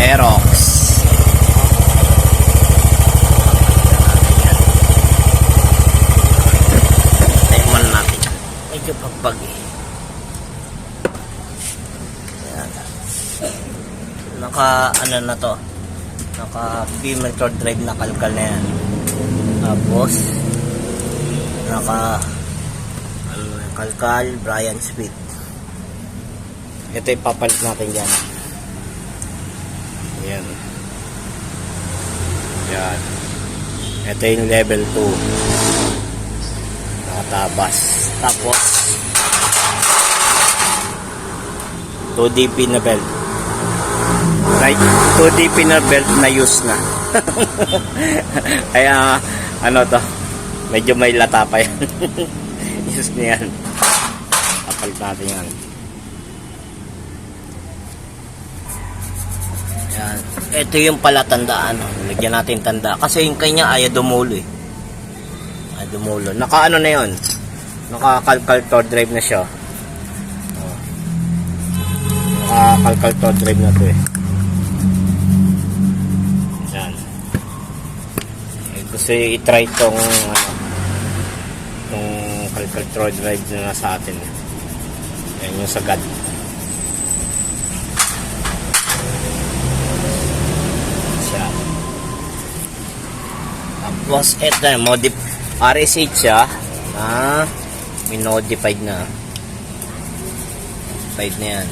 Aerox. Tayo man natin. Medyo pagpag eh. Ayan. Naka ano na to, naka motor drive na kalkal na yan. Tapos naka kalkal Brian Smith. Ito ipapalit natin dyan. Ayan. Ayan. Ito yung level 2 nakatabas. Tapos 2DP na belt. Right, 2DP na belt na use na. Kaya ano to, medyo may lata pa yan. Use na yan. Kapalit natin yan. Yan. Ito yung palatandaan. Lagyan natin tanda. Kasi yung kanya ayaw dumulo eh. Ayaw dumulo. Naka ano na yun. Naka calculator drive na siya. Naka calculator drive na to eh. Yan. Gusto i-try tong calculator drive na sa atin. Yan yung sagad. Tapos ito RS8 siya na minodified na. Modified na yan.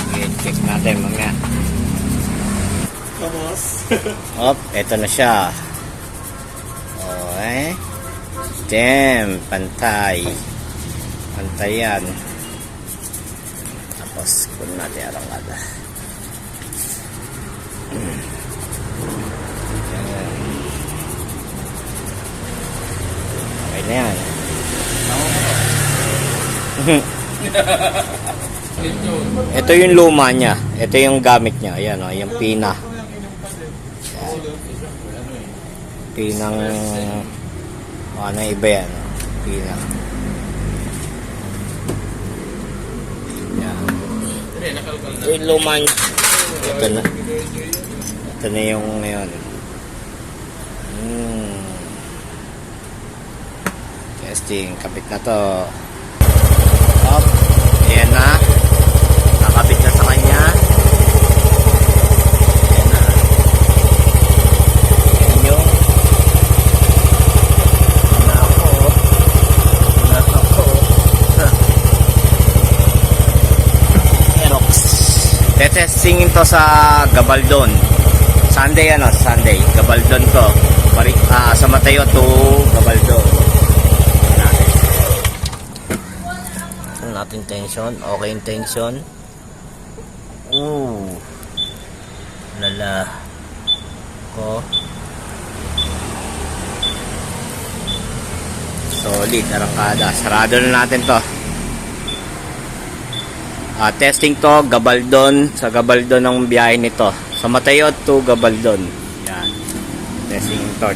Okay, check natin mga. Tapos Op, ito na siya. Okay. Damn, pantay. Pantay yan. Tapos kunin natin arangkada. Okay na yan. Ito yung luma niya. Ito yung gamit niya. Ayan o, yung pina. Pinang ano iba yan. Pina. Yan. Ito yung luma niya. Ito na yung ngayon. Testing. Kapit na to. Up. Ayan na. Nakabit na sa kanya. Ayan na. Ayan yung Nako. Aerox. Tetestingin to sa Gabaldon. Sunday Sunday. Gabaldon to. Sa Mateo to Gabaldon. Natin tension, okay yung tension. Lala ko. Solid, arangkada. Sarado na natin to. Testing to, Gabaldon. Sa Gabaldon ang biyahe nito. Sa Mateo to Gabaldon. Yan. Testing to.